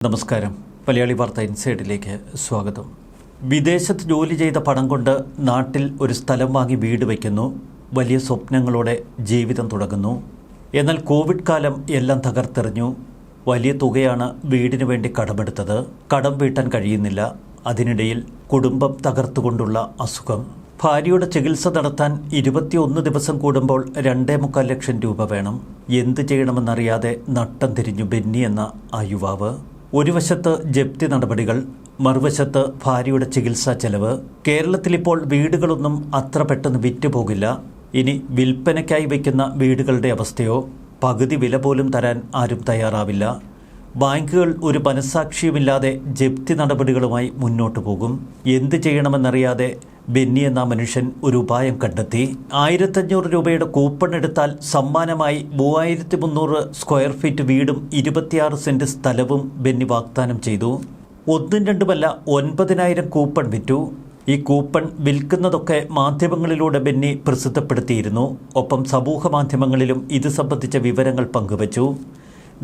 നമസ്കാരം. മലയാളി വാർത്ത ഇൻസൈഡിലേക്ക് സ്വാഗതം. വിദേശത്ത് ജോലി ചെയ്ത പണം കൊണ്ട് നാട്ടിൽ ഒരു സ്ഥലം വാങ്ങി വീട് വയ്ക്കുന്നു. വലിയ സ്വപ്നങ്ങളോടെ ജീവിതം തുടങ്ങുന്നു. എന്നാൽ കോവിഡ് കാലം എല്ലാം തകർത്തെറിഞ്ഞു. വലിയ തുകയാണ് വീടിനു വേണ്ടി കടമെടുത്തത്. കടം വീട്ടാൻ കഴിയുന്നില്ല. അതിനിടയിൽ കുടുംബം തകർത്തുകൊണ്ടുള്ള അസുഖം. ഭാര്യയുടെ ചികിത്സ നടത്താൻ 21 ദിവസം കൂടുമ്പോൾ 2.25 ലക്ഷം രൂപ വേണം. എന്ത് ചെയ്യണമെന്നറിയാതെ നട്ടം തിരിഞ്ഞു ബെന്നി എന്ന ആ യുവാവ്. ഒരു വശത്ത് ജപ്തി നടപടികൾ, മറുവശത്ത് ഭാര്യയുടെ ചികിത്സാ ചെലവ്. കേരളത്തിലിപ്പോൾ വീടുകളൊന്നും അത്ര പെട്ടെന്ന് വിറ്റുപോകില്ല. ഇനി വിൽപ്പനയ്ക്കായി വയ്ക്കുന്ന വീടുകളുടെ അവസ്ഥയോ? പകുതി വില പോലും തരാൻ ആരും തയ്യാറാവില്ല. ബാങ്കുകൾ ഒരു മനസ്സാക്ഷിയുമില്ലാതെ ജപ്തി നടപടികളുമായി മുന്നോട്ടു പോകും. എന്ത് ചെയ്യണമെന്നറിയാതെ ബെന്നി എന്ന മനുഷ്യൻ ഒരു ഉപായം കണ്ടെത്തി. 1500 രൂപയുടെ കൂപ്പൺ എടുത്താൽ സമ്മാനമായി 3300 സ്ക്വയർ ഫീറ്റ് വീടും 26 സെന്റ് സ്ഥലവും ബെന്നി വാഗ്ദാനം ചെയ്തു. ഒന്നും രണ്ടുമല്ല, 9000 കൂപ്പൺ വിറ്റു. ഈ കൂപ്പൺ വിൽക്കുന്നതൊക്കെ മാധ്യമങ്ങളിലൂടെ ബെന്നി പ്രസിദ്ധപ്പെടുത്തിയിരുന്നു. ഒപ്പം സമൂഹ മാധ്യമങ്ങളിലും ഇത് സംബന്ധിച്ച വിവരങ്ങൾ പങ്കുവച്ചു.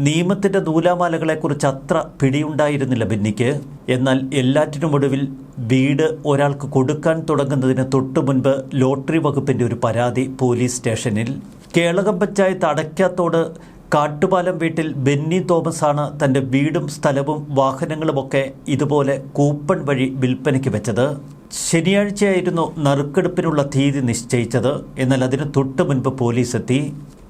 നിയമത്തിൻ്റെ നൂലാമാലകളെക്കുറിച്ച് അത്ര പിടിയുണ്ടായിരുന്നില്ല ബെന്നിക്ക്. എന്നാൽ എല്ലാറ്റിനുമൊടുവിൽ വീട് ഒരാൾക്ക് കൊടുക്കാൻ തുടങ്ങുന്നതിന് തൊട്ടു മുൻപ് ലോട്ടറി വകുപ്പിൻ്റെ ഒരു പരാതി പോലീസ് സ്റ്റേഷനിൽ. കേളകം പഞ്ചായത്ത് അടയ്ക്കാത്തോട് കാട്ടുപാലം വീട്ടിൽ ബെന്നി തോമസാണ് തൻ്റെ വീടും സ്ഥലവും വാഹനങ്ങളുമൊക്കെ ഇതുപോലെ കൂപ്പൺ വഴി വിൽപ്പനയ്ക്ക് വെച്ചത്. ശനിയാഴ്ചയായിരുന്നു നറുക്കെടുപ്പിനുള്ള തീയതി നിശ്ചയിച്ചത്. എന്നാൽ അതിന് തൊട്ടു മുൻപ് പോലീസ് എത്തി.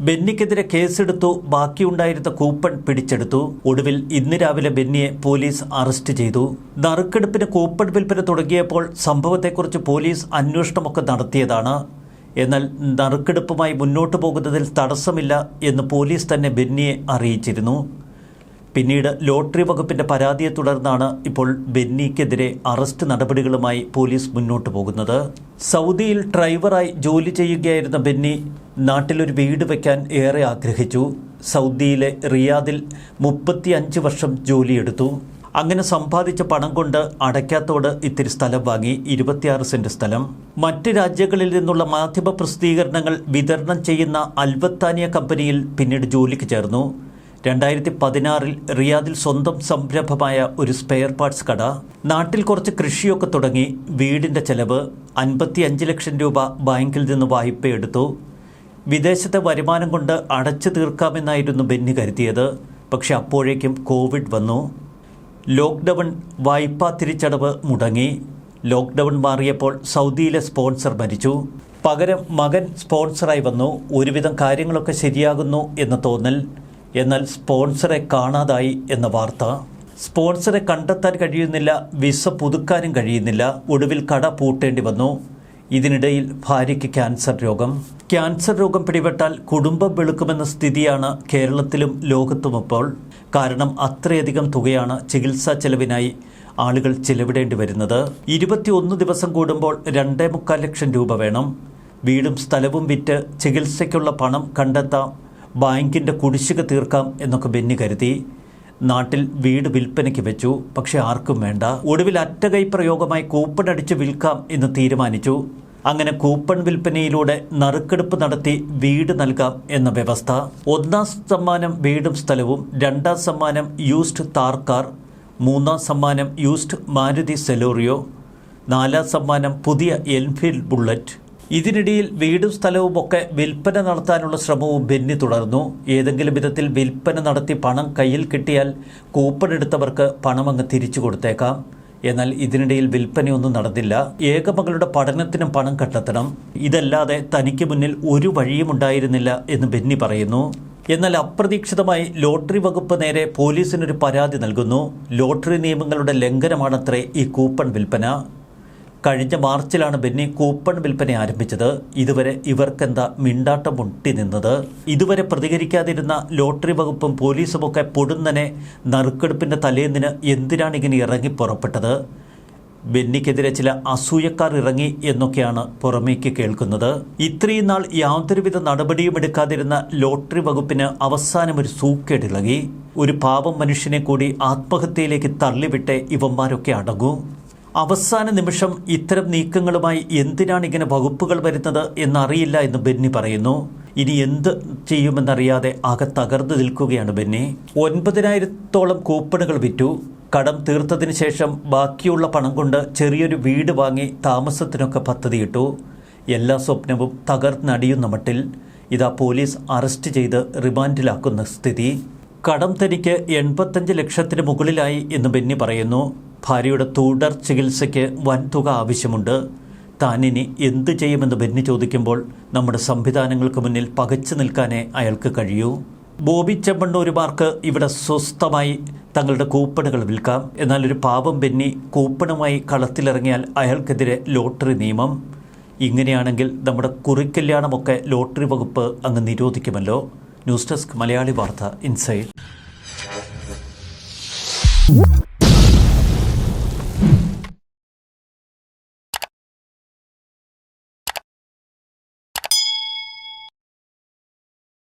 ബെന്നിക്കെതിരെ കേസെടുത്തു. ബാക്കിയുണ്ടായിരുന്ന കൂപ്പൺ പിടിച്ചെടുത്തു. ഒടുവിൽ ഇന്ന് രാവിലെ ബെന്നിയെ പോലീസ് അറസ്റ്റ് ചെയ്തു. നറുക്കെടുപ്പിന് കൂപ്പൺ വിൽപ്പന തുടങ്ങിയപ്പോൾ സംഭവത്തെക്കുറിച്ച് പോലീസ് അന്വേഷണമൊക്കെ നടത്തിയതാണ്. എന്നാൽ നറുക്കെടുപ്പുമായി മുന്നോട്ടു പോകുന്നതിൽ തടസ്സമില്ല എന്ന് പോലീസ് തന്നെ ബെന്നിയെ അറിയിച്ചിരുന്നു. പിന്നീട് ലോട്ടറി വകുപ്പിൻ്റെ പരാതിയെ തുടർന്നാണ് ഇപ്പോൾ ബെന്നിക്കെതിരെ അറസ്റ്റ് നടപടികളുമായി പോലീസ് മുന്നോട്ട് പോകുന്നത്. സൗദിയിൽ ഡ്രൈവറായി ജോലി ചെയ്യുകയായിരുന്ന ബെന്നി നാട്ടിലൊരു വീട് വയ്ക്കാൻ ഏറെ ആഗ്രഹിച്ചു. സൗദിയിലെ റിയാദിൽ 35 വർഷം ജോലിയെടുത്തു. അങ്ങനെ സമ്പാദിച്ച പണം കൊണ്ട് അടയ്ക്കാത്തോട് ഇത്തിരി സ്ഥലം വാങ്ങി. 26 സെന്റ് സ്ഥലം. മറ്റ് രാജ്യങ്ങളിൽ നിന്നുള്ള മാധ്യമ പ്രസിദ്ധീകരണങ്ങൾ വിതരണം ചെയ്യുന്ന അൽബത്താനിയ കമ്പനിയിൽ പിന്നീട് ജോലിക്ക് ചേർന്നു. 2016 റിയാദിൽ സ്വന്തം സംരംഭമായ ഒരു സ്പെയർ പാർട്സ് കട. നാട്ടിൽ കുറച്ച് കൃഷിയൊക്കെ തുടങ്ങി. വീടിൻ്റെ ചെലവ് 55 ലക്ഷം രൂപ ബാങ്കിൽ നിന്ന് വായ്പയെടുത്തു. വിദേശത്തെ വരുമാനം കൊണ്ട് അടച്ചു തീർക്കാമെന്നായിരുന്നു ബെന്നി കരുതിയത്. പക്ഷെ അപ്പോഴേക്കും കോവിഡ് വന്നു. ലോക്ക്ഡൗൺ, വായ്പാ തിരിച്ചടവ് മുടങ്ങി. ലോക്ക്ഡൗൺ മാറിയപ്പോൾ സൗദിയിലെ സ്പോൺസർ മരിച്ചു. പകരം മകൻ സ്പോൺസറായി വന്നു. ഒരുവിധം കാര്യങ്ങളൊക്കെ ശരിയാകുന്നു എന്ന തോന്നൽ. എന്നാൽ സ്പോൺസറെ കാണാതായി എന്ന വാർത്ത. സ്പോൺസറെ കണ്ടെത്താൻ കഴിയുന്നില്ല. വിസ പുതുക്കാനും കഴിയുന്നില്ല. ഒടുവിൽ കട പൂട്ടേണ്ടി വന്നു. ഇതിനിടയിൽ ഭാര്യയ്ക്ക് ക്യാൻസർ രോഗം. ക്യാൻസർ രോഗം പിടിപെട്ടാൽ കുടുംബം വെളുക്കുമെന്ന സ്ഥിതിയാണ് കേരളത്തിലും ലോകത്തുമിപ്പോൾ. കാരണം അത്രയധികം തുകയാണ് ചികിത്സാ ചെലവിനായി ആളുകൾ ചിലവിടേണ്ടി വരുന്നത്. 21 ദിവസം കൂടുമ്പോൾ 2.25 ലക്ഷം രൂപ വേണം. വീടും സ്ഥലവും വിറ്റ് ചികിത്സയ്ക്കുള്ള പണം കണ്ടെത്താം, ബാങ്കിൻ്റെ കുടിശ്ശിക തീർക്കാം എന്നൊക്കെ ബെന്നി കരുതി. നാട്ടിൽ വീട് വിൽപ്പനയ്ക്ക് വെച്ചു. പക്ഷെ ആർക്കും വേണ്ട. ഒടുവിൽ അറ്റകൈ പ്രയോഗമായി കൂപ്പൺ അടിച്ച് വിൽക്കാം എന്ന് തീരുമാനിച്ചു. അങ്ങനെ കൂപ്പൺ വിൽപ്പനയിലൂടെ നറുക്കെടുപ്പ് നടത്തി വീട് നൽകാം എന്ന വ്യവസ്ഥ. 1ാം സമ്മാനം വീടും സ്ഥലവും, 2ാം സമ്മാനം യൂസ്ഡ് താർ കാർ, 3ാം സമ്മാനം യൂസ്ഡ് മാരുതി സെലോറിയോ, 4ാം സമ്മാനം പുതിയ എൻഫീൽഡ് ബുള്ളറ്റ്. ഇതിനിടയിൽ വീടും സ്ഥലവും ഒക്കെ വിൽപ്പന നടത്താനുള്ള ശ്രമവും ബെന്നി തുടർന്നു. ഏതെങ്കിലും വിധത്തിൽ വിൽപ്പന നടത്തി പണം കയ്യിൽ കിട്ടിയാൽ കൂപ്പൺ എടുത്തവർക്ക് പണം അങ്ങ് തിരിച്ചു കൊടുത്തേക്കാം. എന്നാൽ ഇതിനിടയിൽ വിൽപ്പനയൊന്നും നടന്നില്ല. ഏകമകളുടെ പഠനത്തിനും പണം കണ്ടെത്തണം. ഇതല്ലാതെ തനിക്ക് മുന്നിൽ ഒരു വഴിയും ഉണ്ടായിരുന്നില്ല എന്ന് ബെന്നി പറയുന്നു. എന്നാൽ അപ്രതീക്ഷിതമായി ലോട്ടറി വകുപ്പ് നേരെ പോലീസിനൊരു പരാതി നൽകുന്നു. ലോട്ടറി നിയമങ്ങളുടെ ലംഘനമാണത്രേ ഈ കൂപ്പൺ വിൽപ്പന. കഴിഞ്ഞ മാർച്ചിലാണ് ബെന്നി കൂപ്പൺ വിൽപ്പന ആരംഭിച്ചത്. ഇതുവരെ ഇവർക്കെന്താ മിണ്ടാട്ടം മുട്ടി നിന്നത്? ഇതുവരെ പ്രതികരിക്കാതിരുന്ന ലോട്ടറി വകുപ്പും പോലീസുമൊക്കെ പൊടുന്നനെ നറുക്കെടുപ്പിൻ്റെ തലേന്നിന് എന്തിനാണ് ഇങ്ങനെ ഇറങ്ങി പുറപ്പെട്ടത്? ബെന്നിക്കെതിരെ ചില അസൂയക്കാർ ഇറങ്ങി എന്നൊക്കെയാണ് പുറമേക്ക് കേൾക്കുന്നത്. ഇത്രയും നാൾ യാതൊരുവിധ നടപടിയും എടുക്കാതിരുന്ന ലോട്ടറി വകുപ്പിന് അവസാനം ഒരു സൂക്കേടിളകി. ഒരു പാവം മനുഷ്യനെ കൂടി ആത്മഹത്യയിലേക്ക് തള്ളിവിട്ടേ ഇവന്മാരൊക്കെ അടങ്ങൂ. അവസാന നിമിഷം ഇത്തരം നീക്കങ്ങളുമായി എന്തിനാണ് ഇങ്ങനെ വകുപ്പുകൾ വരുന്നത് എന്നറിയില്ല എന്ന് ബെന്നി പറയുന്നു. ഇനി എന്ത് ചെയ്യുമെന്നറിയാതെ ആകെ തകർന്നു നിൽക്കുകയാണ് ബെന്നി. 9,000-ഓളം കൂപ്പണുകൾ വിറ്റു. കടം തീർത്തതിന് ശേഷം ബാക്കിയുള്ള പണം കൊണ്ട് ചെറിയൊരു വീട് വാങ്ങി താമസത്തിനൊക്കെ പദ്ധതിയിട്ടു. എല്ലാ സ്വപ്നവും തകർന്നടിയുന്ന മട്ടിൽ ഇതാ പോലീസ് അറസ്റ്റ് ചെയ്ത് റിമാൻഡിലാക്കുന്ന സ്ഥിതി. കടം തനിക്ക് 85 ലക്ഷത്തിന് മുകളിലായി എന്ന് ബെന്നി പറയുന്നു. ഭാര്യയുടെ തുടർ ചികിത്സയ്ക്ക് വൻ തുക ആവശ്യമുണ്ട്. താനിനി എന്തു ചെയ്യുമെന്ന് ബെന്നി ചോദിക്കുമ്പോൾ നമ്മുടെ സംവിധാനങ്ങൾക്ക് മുന്നിൽ പകച്ചു നിൽക്കാനേ അയാൾക്ക് കഴിയൂ. ബോബി ചെമ്മണ്ണൂരുമാർക്ക് ഇവിടെ സ്വസ്ഥമായി തങ്ങളുടെ കൂപ്പണുകൾ വിൽക്കാം. എന്നാൽ ഒരു പാവം ബെന്നി കൂപ്പണുമായി കളത്തിലിറങ്ങിയാൽ അയാൾക്കെതിരെ ലോട്ടറി നിയമം. ഇങ്ങനെയാണെങ്കിൽ നമ്മുടെ കുറിക്കല്യാണമൊക്കെ ലോട്ടറി വകുപ്പ് അങ്ങ് നിരോധിക്കുമല്ലോ. ന്യൂസ് ഡെസ്ക് മലയാളി വാർത്ത ഇൻസൈഡ്.